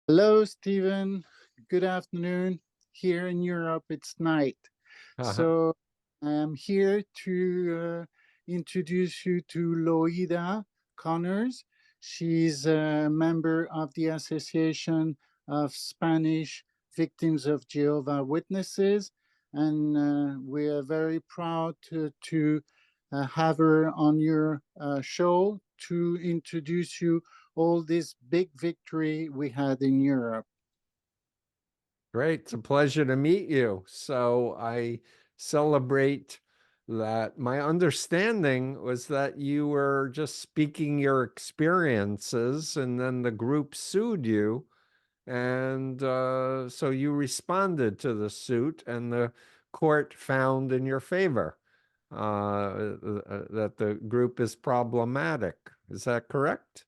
Hello, Stephen. Good afternoon. Here in Europe, it's night. So I'm here to introduce you to Loida Connors. She's a member of the Association of Spanish Victims of Jehovah Witnesses, and we are very proud to have her on your show to introduce you all this big victory we had in Europe. Great. It's a pleasure to meet you. So I celebrate that. My understanding was that you were just speaking your experiences and then the group sued you. And so you responded to the suit and the court found in your favor that the group is problematic. Is that correct?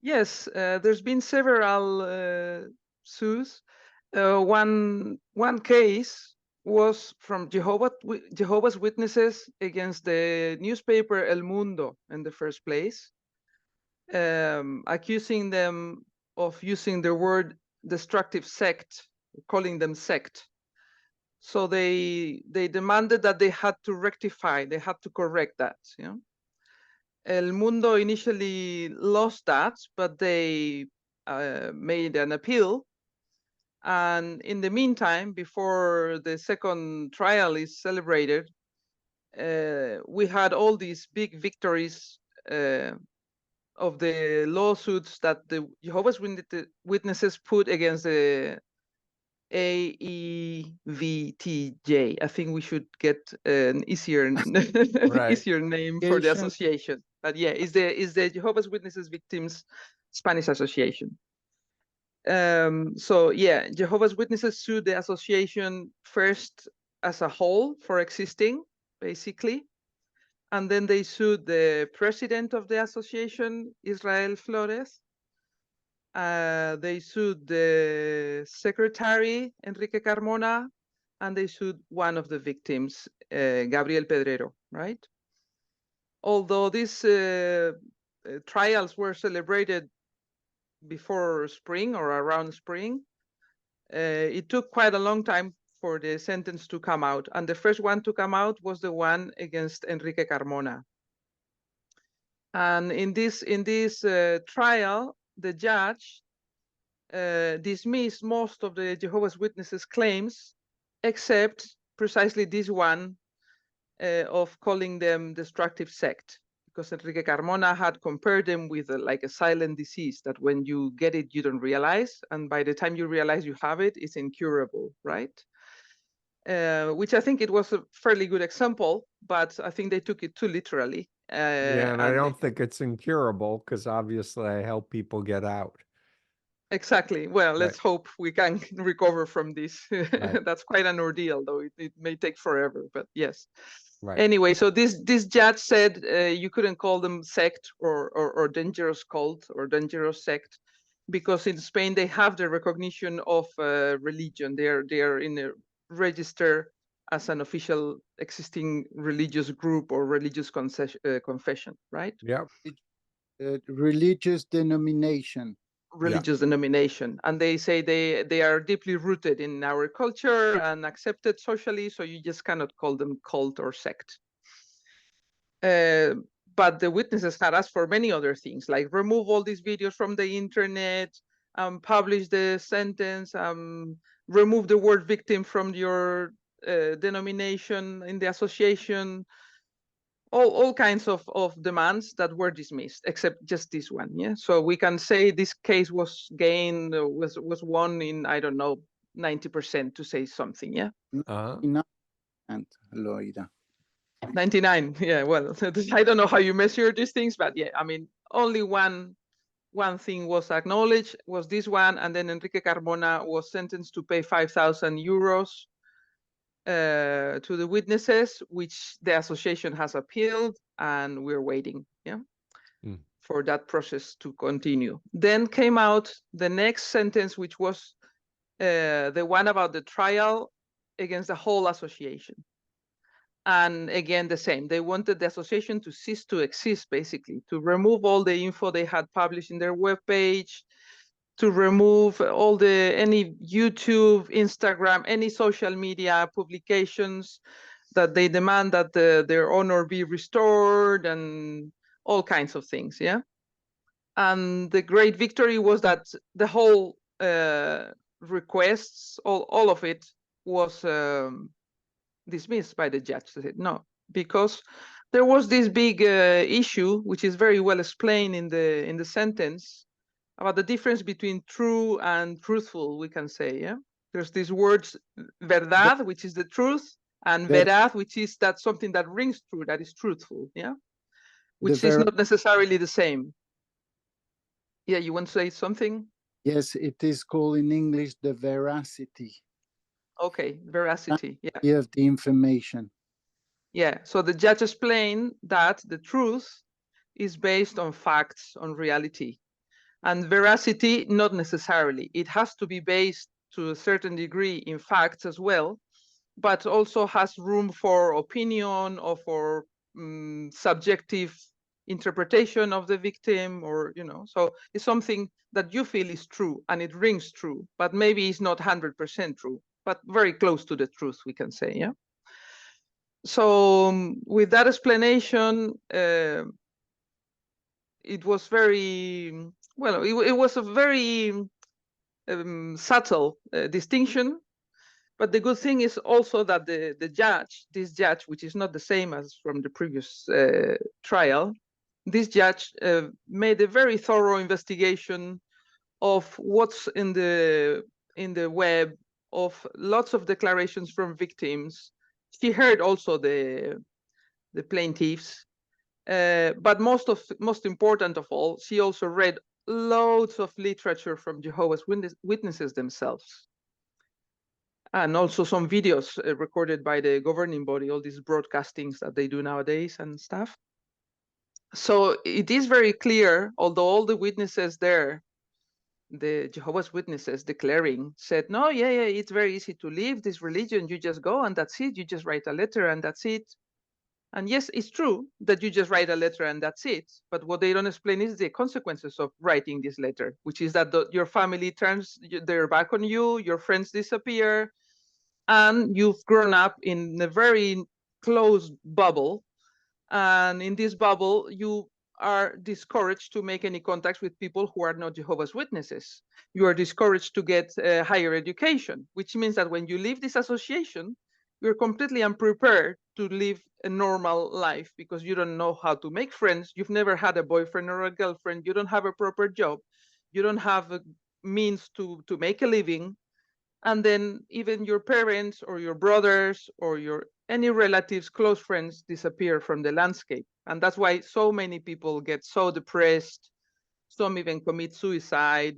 Yes, there's been several suits. One case was from Jehovah's Witnesses against the newspaper El Mundo in the first place, accusing them of using the word destructive sect, calling them sect. So they demanded that they had to rectify, they had to correct that. You know? El Mundo initially lost that, but they made an appeal. And in the meantime, before the second trial is celebrated, we had all these big victories of the lawsuits that the Jehovah's Witnesses put against the AEVTJ. I think we should get an easier easier name for the association. But yeah, is the Jehovah's Witnesses Victims Spanish Association. So yeah, Jehovah's Witnesses sued the association first as a whole for existing, basically. And then they sued the president of the association, Israel Flores. They sued the secretary, Enrique Carmona, and they sued one of the victims, Gabriel Pedrero, right? Although these trials were celebrated before spring or around spring, it took quite a long time for the sentence to come out. And the first one to come out was the one against Enrique Carmona. And in this trial, the judge dismissed most of the Jehovah's Witnesses claims, except precisely this one of calling them destructive sect, because Enrique Carmona had compared them with like a silent disease that when you get it, you don't realize. And by the time you realize you have it, it's incurable, right? Which I think it was a fairly good example, but I think they took it too literally. Yeah, and I don't think it's incurable because obviously I help people get out. Exactly. Well, let's hope we can recover from this. That's quite an ordeal, though it may take forever, but yes. Anyway, so this judge said you couldn't call them sect or dangerous cult or dangerous sect because in Spain they have the recognition of religion. They are in a register as an official existing religious group or religious confession, right? Yeah. Religious denomination. Religious denomination, and they say they are deeply rooted in our culture and accepted socially, so you just cannot call them cult or sect. But the witnesses had asked for many other things, like remove all these videos from the internet, publish the sentence, remove the word victim from your denomination in the association, all kinds of demands that were dismissed, except just this one. Yeah, so we can say this case was won in, I don't know, 90%, to say something. Yeah, 99%, Loida. 99. Yeah, well, I don't know how you measure these things, but yeah, I mean, only one thing was acknowledged, was this one, and then Enrique Carmona was sentenced to pay 5,000 euros to the witnesses, which the association has appealed, and we're waiting, for that process to continue. Then came out the next sentence, which was the one about the trial against the whole association. And again, the same. They wanted the association to cease to exist, basically, to remove all the info they had published in their webpage, to remove any YouTube, Instagram, any social media publications, that they demand that their honor be restored and all kinds of things, yeah? And the great victory was that the whole requests, all of it was dismissed by the judge. They said no, because there was this big issue, which is very well explained in the sentence, about the difference between true and truthful, we can say, yeah? There's these words, verdad, which is the truth, and veraz, which is that something that rings true, that is truthful, yeah? Which is not necessarily the same. Yeah, you want to say something? Yes, it is called in English the veracity. Okay, veracity, yeah. You have the information. Yeah, so the judge explained that the truth is based on facts, on reality. And veracity, not necessarily. It has to be based to a certain degree in facts as well, but also has room for opinion or for subjective interpretation of the victim, or, you know, so it's something that you feel is true and it rings true, but maybe it's not 100% true, but very close to the truth, we can say, yeah? So with that explanation, it was very, well, it was a very subtle distinction. But the good thing is also that the judge, this judge, which is not the same as from the previous trial, this judge made a very thorough investigation of what's in the web, of lots of declarations from victims. She heard also the plaintiffs, but most important of all, she also read loads of literature from Jehovah's Witnesses themselves, and also some videos recorded by the governing body, all these broadcastings that they do nowadays and stuff. So it is very clear, although all the witnesses there, the Jehovah's Witnesses declaring, said, no, yeah, it's very easy to leave this religion. You just go and that's it. You just write a letter and that's it. And yes, it's true that you just write a letter and that's it. But what they don't explain is the consequences of writing this letter, which is that your family turns their back on you, your friends disappear, and you've grown up in a very closed bubble. And in this bubble, you are discouraged to make any contacts with people who are not Jehovah's Witnesses. You are discouraged to get higher education, which means that when you leave this association, you're completely unprepared to live a normal life, because you don't know how to make friends. You've never had a boyfriend or a girlfriend. You don't have a proper job. You don't have a means to make a living. And then even your parents or your brothers or any relatives, close friends disappear from the landscape. And that's why so many people get so depressed. Some even commit suicide.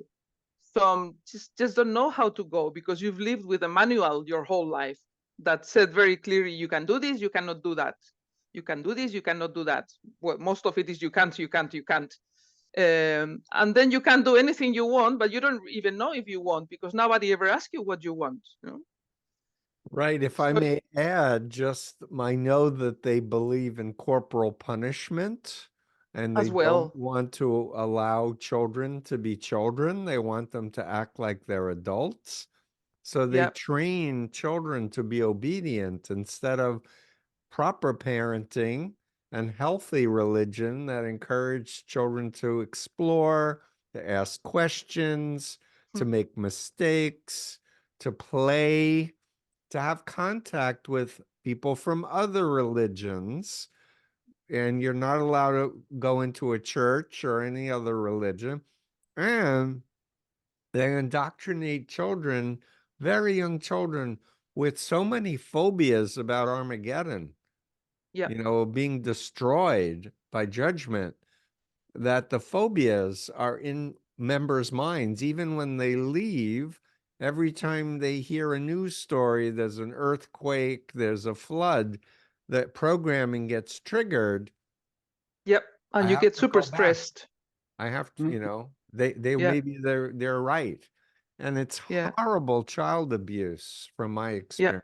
Some just don't know how to go, because you've lived with a manual your whole life that said very clearly, you can do this, you cannot do that. You can do this, you cannot do that. Well, most of it is you can't. And then you can't do anything you want, but you don't even know if you want, because nobody ever asks you what you want. You know? Right. If I may add, I know that they believe in corporal punishment, and they don't want to allow children to be children. They want them to act like they're adults. So they train children to be obedient instead of proper parenting and healthy religion that encourage children to explore, to ask questions, to make mistakes, to play, to have contact with people from other religions. And you're not allowed to go into a church or any other religion. And they indoctrinate children, very young children, with so many phobias about Armageddon, being destroyed by judgment, that the phobias are in members' minds. Even when they leave, every time they hear a news story, there's an earthquake, there's a flood, that programming gets triggered. Yep, and you get super stressed. I have to, maybe they're right. And it's horrible child abuse from my experience.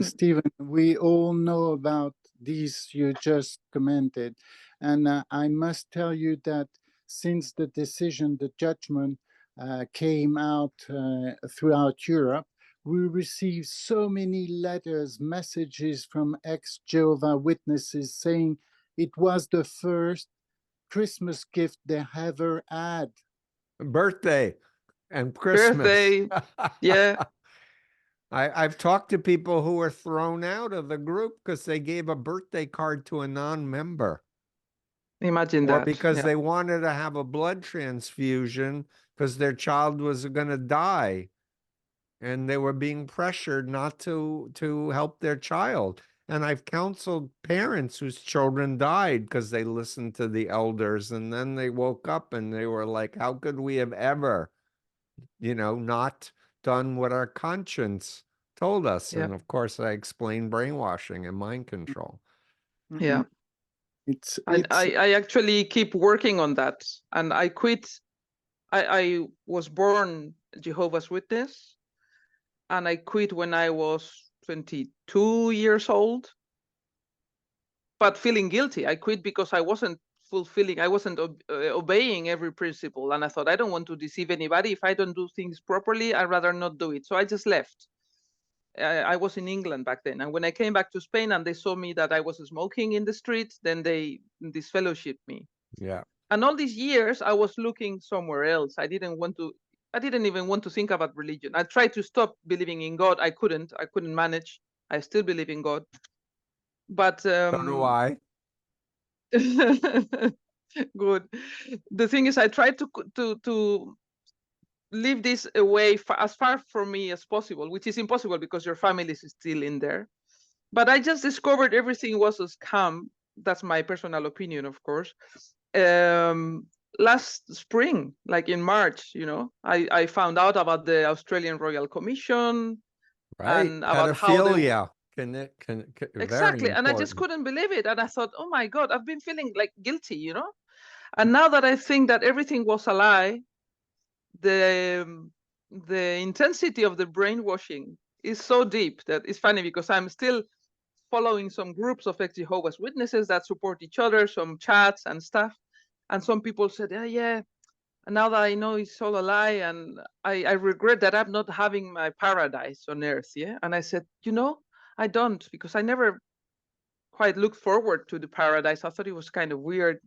Stephen, we all know about these you just commented. And I must tell you that since the decision, the judgment, came out throughout Europe, we received so many letters, messages from ex-Jehovah Witnesses saying it was the first Christmas gift they ever had. Birthday and Christmas. Birthday, yeah. I've talked to people who were thrown out of the group because they gave a birthday card to a non-member. Imagine Or that. because yeah. they wanted to have a blood transfusion because their child was going to die. And they were being pressured not to help their child. And I've counseled parents whose children died because they listened to the elders, and then they woke up and they were like, how could we have ever, not done what our conscience told us? Yeah. And of course, I explained brainwashing and mind control. Yeah. I actually keep working on that. And I quit. I was born Jehovah's Witness, and I quit when I was 22 years old, but feeling guilty. I quit because I wasn't obeying every principle. And I thought, I don't want to deceive anybody. If I don't do things properly, I'd rather not do it. So I just left. I was in England back then. And when I came back to Spain and they saw me that I was smoking in the streets, then they disfellowshipped me. Yeah. And all these years I was looking somewhere else. I didn't even want to think about religion. I tried to stop believing in God. I couldn't manage. I still believe in God. But So do I. Good. The thing is, I tried to leave this away as far from me as possible, which is impossible because your family is still in there. But I just discovered everything was a scam. That's my personal opinion, of course. Last spring, like in March, I found out about the Australian Royal Commission, right, and about pedophilia. Exactly. And I just couldn't believe it. And I thought, oh my God, I've been feeling like guilty, And now that I think that everything was a lie, the intensity of the brainwashing is so deep that it's funny because I'm still following some groups of ex-Jehovah's Witnesses that support each other, some chats and stuff. And some people said, yeah, and now that I know it's all a lie, and I regret that I'm not having my paradise on earth. Yeah. And I said, I don't, because I never quite looked forward to the paradise. I thought it was kind of weird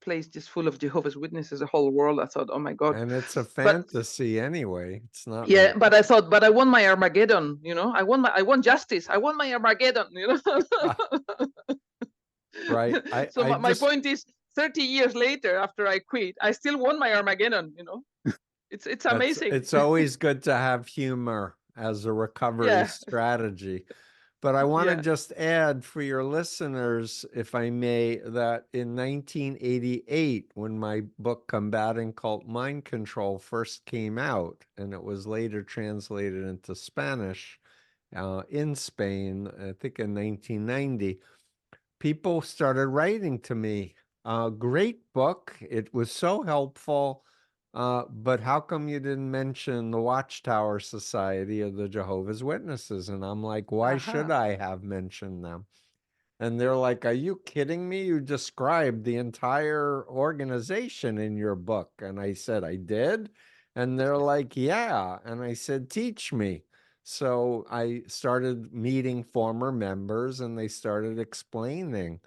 place just full of Jehovah's Witnesses, the whole world. I thought, oh my God. And it's a fantasy anyway. It's not. Yeah, real. but I thought, but I want my Armageddon, I want justice. I want my Armageddon, Right. So my point is, 30 years later, after I quit, I still want my Armageddon, It's amazing. It's always good to have humor as a recovery strategy. But I want to just add for your listeners, if I may, that in 1988, when my book Combating Cult Mind Control first came out, and it was later translated into Spanish in Spain, I think in 1990, people started writing to me, great book. It was so helpful. But how come you didn't mention the Watchtower Society of the Jehovah's Witnesses? And I'm like, why should I have mentioned them? And they're like, are you kidding me? You described the entire organization in your book. And I said, I did? And they're like, yeah. And I said, teach me. So I started meeting former members and they started explaining.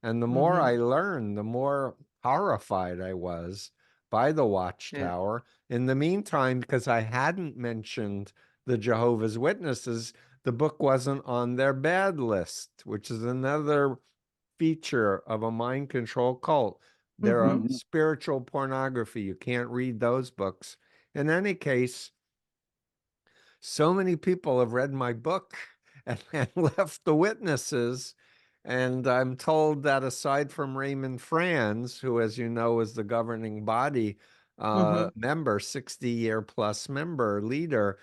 And the more I learned, the more horrified I was by the Watchtower. In the meantime, because I hadn't mentioned the Jehovah's Witnesses, the book wasn't on their bad list, which is another feature of a mind control cult. There are spiritual pornography. You can't read those books. In any case, so many people have read my book and left the Witnesses. And I'm told that aside from Raymond Franz, who, as you know, is the governing body member, 60-year plus member, leader,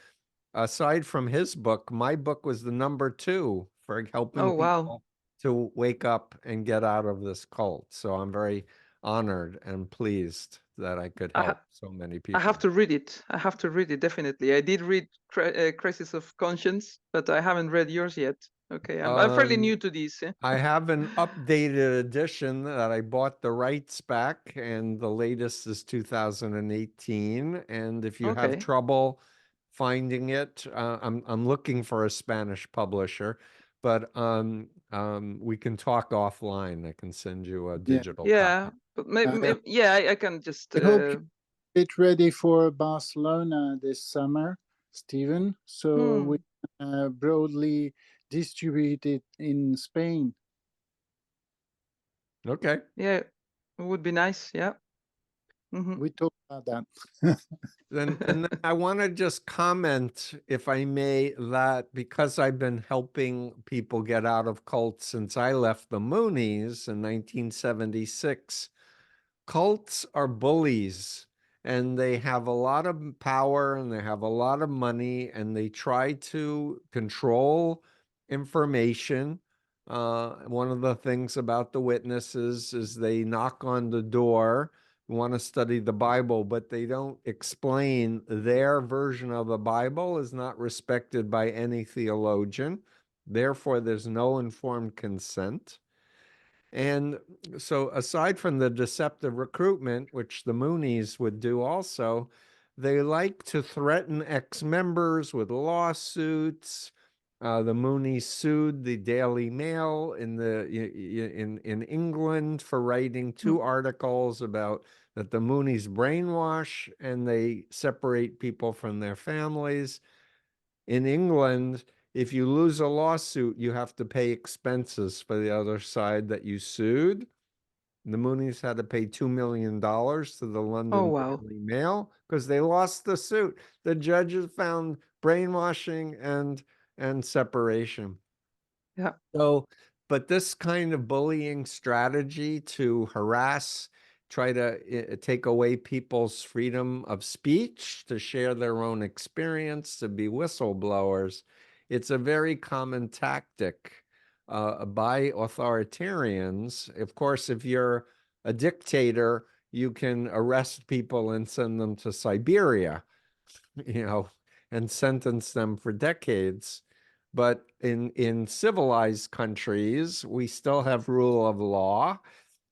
aside from his book, my book was the #2 for helping people to wake up and get out of this cult. So I'm very honored and pleased that I could help so many people. I have to read it. I have to read it, definitely. I did read Crisis of Conscience, but I haven't read yours yet. Okay, I'm fairly new Um, to this. I have an updated edition that I bought the rights back, and the latest is 2018. And if you have Okay. trouble finding it, I'm looking for a Spanish publisher, but we can talk offline. I can send you a Yeah. digital Yeah, copy. but I, yeah, I can just I hope you get ready for Barcelona this summer, Stephen. So we broadly distribute it in Spain. Okay. Yeah, it would be nice. Yeah. We talk about that. And then I want to just comment, if I may, that because I've been helping people get out of cults since I left the Moonies in 1976, cults are bullies, and they have a lot of power and they have a lot of money, and they try to control information. One of the things about the witnesses is they knock on the door, want to study the Bible, but they don't explain their version of the Bible is not respected by any theologian. Therefore, there's no informed consent. And so, aside from the deceptive recruitment, which the Moonies would do also, they like to threaten ex-members with lawsuits. The Moonies sued the Daily Mail in England for writing 2 articles about that the Moonies brainwash and they separate people from their families. In England, if you lose a lawsuit, you have to pay expenses for the other side that you sued. The Moonies had to pay $2 million to the London wow. Daily Mail because they lost the suit. The judges found brainwashing and separation. Yeah. So, but this kind of bullying strategy to harass, try to take away people's freedom of speech, to share their own experience, to be whistleblowers, it's a very common tactic by authoritarians. Of course, if you're a dictator, you can arrest people and send them to Siberia, and sentence them for decades. But in civilized countries, we still have rule of law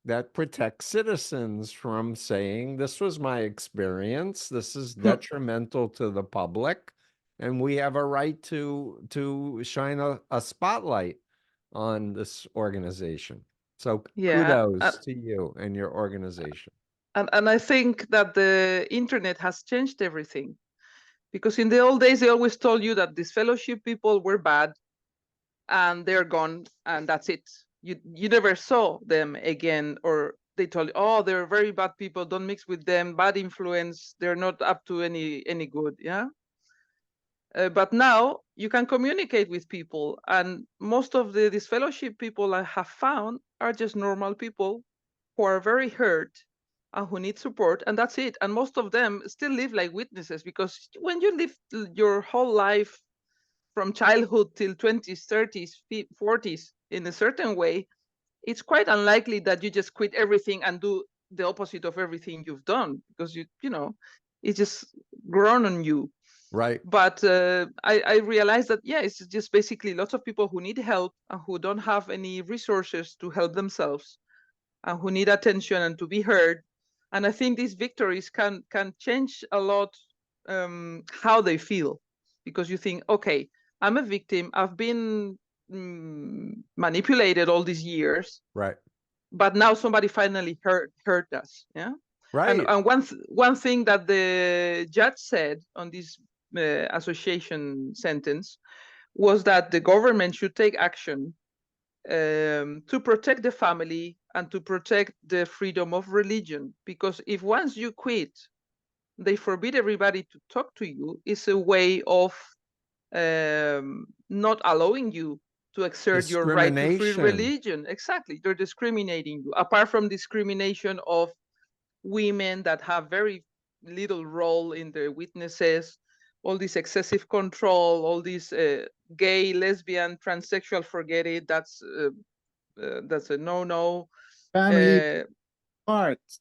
that protects citizens from saying, this was my experience, this is detrimental to the public, and we have a right to shine a spotlight on this organization. So Yeah. kudos to you and your organization. And I think that the internet has changed everything, because in the old days they always told you that these fellowship people were bad and they're gone and that's it. You never saw them again, or they told you, oh, they're very bad people, don't mix with them, bad influence, they're not up to any good. Yeah. But now you can communicate with people, and most of the disfellowship people I have found are just normal people who are very hurt and who need support, and that's it. And most of them still live like witnesses, because when you live your whole life from childhood till 20s, 30s, 40s in a certain way, it's quite unlikely that you just quit everything and do the opposite of everything you've done, because you know it's just grown on you. Right. But I realized that, yeah, it's just basically lots of people who need help and who don't have any resources to help themselves and who need attention and to be heard. And I think these victories can change a lot how they feel, because you think, okay, I'm a victim, I've been manipulated all these years, Right. but now somebody finally heard us. Yeah. Right. And one thing that the judge said on this association sentence was that the government should take action to protect the family and to protect the freedom of religion. Because if once you quit, they forbid everybody to talk to you, it's a way of not allowing you to exert your right to free religion. Exactly. They're discriminating you, apart from discrimination of women that have very little role in the witnesses, all this excessive control, all this gay, lesbian, transsexual, forget it. That's a no-no. Family parts.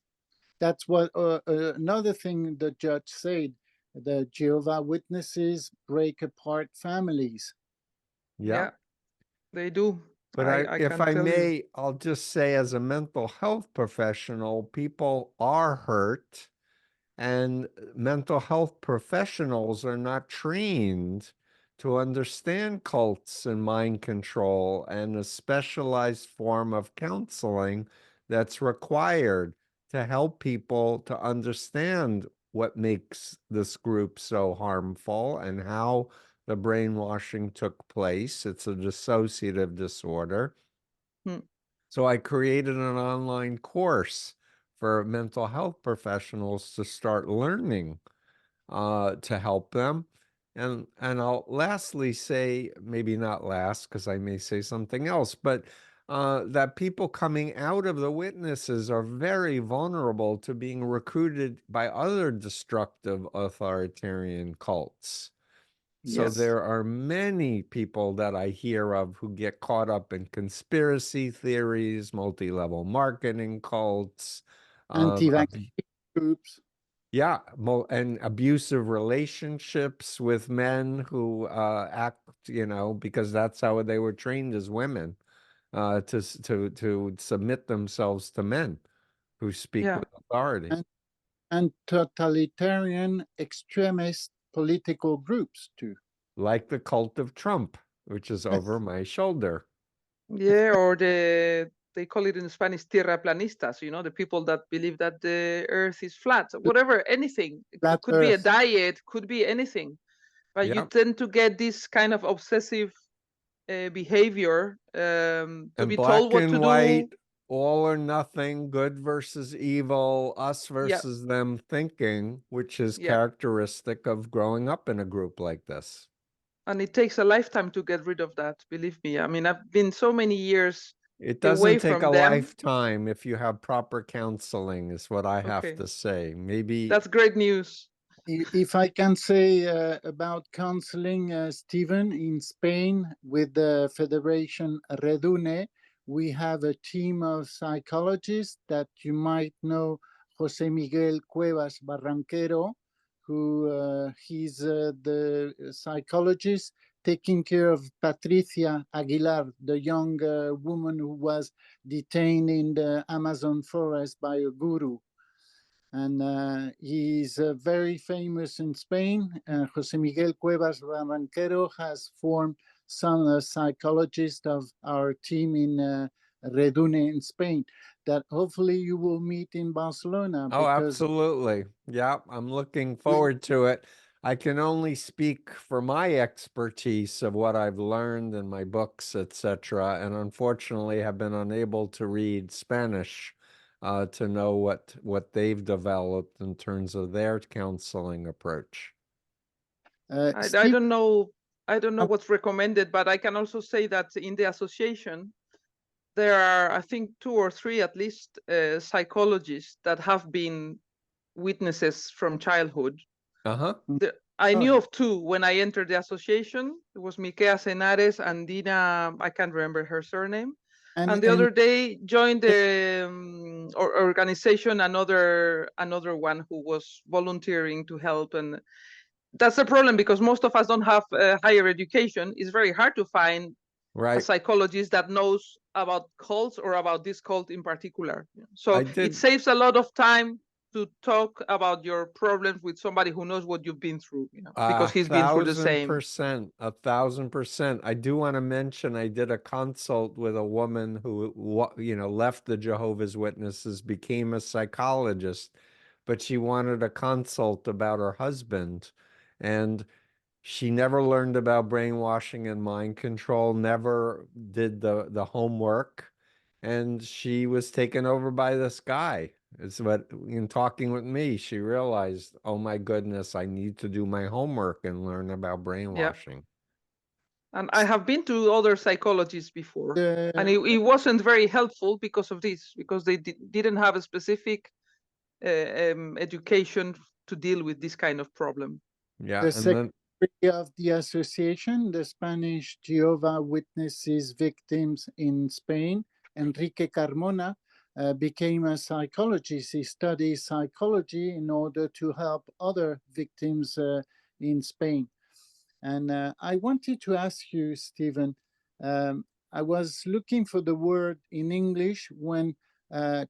That's what another thing the judge said. The Jehovah Witnesses break apart families. Yeah. They do. But I if can I tell you. may, I'll just say as a mental health professional, people are hurt, and mental health professionals are not trained to understand cults and mind control and a specialized form of counseling that's required to help people to understand what makes this group so harmful and how the brainwashing took place. It's a dissociative disorder. Hmm. So I created an online course for mental health professionals to start learning to help them. And I'll lastly say, maybe not last, because I may say something else, but that people coming out of the witnesses are very vulnerable to being recruited by other destructive authoritarian cults. So Yes. there are many people that I hear of who get caught up in conspiracy theories, multi-level marketing cults, Anti-vaccine groups. yeah, and abusive relationships with men who act, because that's how they were trained as women, to submit themselves to men who speak Yeah. with authority, And totalitarian extremist political groups too. like the cult of Trump, which is over my shoulder. Yeah, or they call it in Spanish tierraplanistas, the people that believe that the earth is flat, whatever, anything. It Flat could be a Earth. diet, could be anything. But you Yeah. tend to get this kind of obsessive behavior to And be black told what to and do. white, all or nothing, good versus evil, us Yeah, versus them thinking, which is yeah. characteristic of growing up in a group like this. And it takes a lifetime to get rid of that, believe me. I mean, I've been so many years It away doesn't take from a them. lifetime if you have proper counseling, is what I have Okay, to say. Maybe that's great news. If I can say about counseling, Stephen, in Spain with the Federation Redune, we have a team of psychologists that you might know, Jose Miguel Cuevas Barranquero, who he's the psychologist taking care of Patricia Aguilar, the young woman who was detained in the Amazon forest by a guru. And he's very famous in Spain. Jose Miguel Cuevas Barranquero has formed some psychologists of our team in Redune in Spain that hopefully you will meet in Barcelona. Oh, Because absolutely. Yeah, I'm looking we, forward to it. I can only speak for my expertise of what I've learned in my books, etc., and unfortunately have been unable to read Spanish to know what they've developed in terms of their counseling approach. I Steve, don't know. I don't know what's recommended, but I can also say that in the association, there are, I think, 2 or 3 at least psychologists that have been witnesses from childhood. Uh-huh. I knew of 2 when I entered the association. It was Miquea Cenares and Dina, I can't remember her surname. And the other day joined the organization another one who was volunteering to help. And that's the problem, because most of us don't have higher education. It's very hard to find a psychologist that knows about cults or about this cult in particular. So it saves a lot of time to talk about your problems with somebody who knows what you've been through, because he's been through the same. 1,000%. I do want to mention I did a consult with a woman who, left the Jehovah's Witnesses, became a psychologist, but she wanted a consult about her husband. And she never learned about brainwashing and mind control, never did the homework, and she was taken over by this guy. It's what, in talking with me, she realized, oh my goodness, I need to do my homework and learn about brainwashing. And I have been to other psychologists before, and it wasn't very helpful because of this, because they didn't have a specific education to deal with this kind of problem. Yeah, the secretary of the association, the Spanish Jehovah Witnesses victims in Spain, Enrique Carmona, became a psychologist. He studied psychology in order to help other victims in Spain. And I wanted to ask you, Stephen, I was looking for the word in English when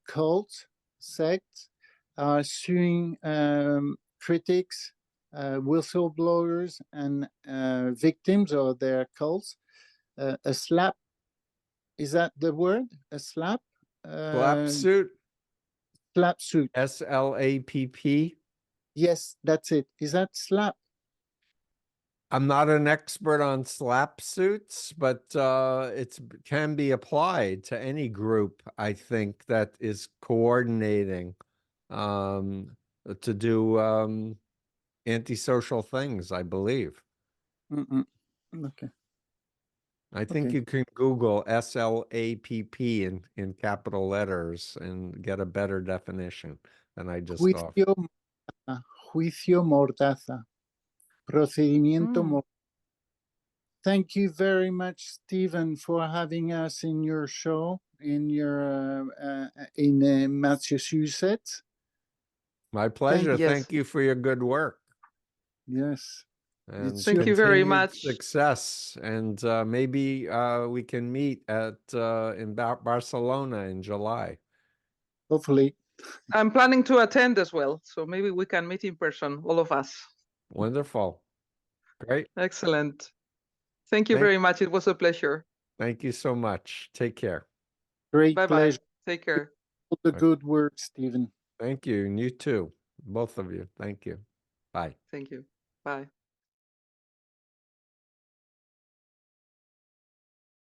cults, sects are suing critics, whistleblowers, and victims of their cults. A slap, is that the word? A slap? Slap suit, Slap suit. SLAPP. Yes, that's it. Is that slap? I'm not an expert on slap suits, but it can be applied to any group, I think, that is coordinating to do antisocial things, I believe. Okay. I think Okay. you can Google SLAPP in capital letters and get a better definition than I just offered. Juicio mordaza. Procedimiento mordaza. Thank you very much, Stephen, for having us in your show in Massachusetts. My pleasure. Yes. Thank you for your good work. Yes. And Thank you very continued much. success. And maybe we can meet at in Barcelona in July. Hopefully. I'm planning to attend as well, so maybe we can meet in person, all of us. Wonderful. Great. Excellent. Thank you very much. It was a pleasure. Thank you so much. Take care. Great Bye-bye. pleasure. Take care. All the good work, Stephen. Thank you. And you too. Both of you. Thank you. Bye. Thank you. Bye.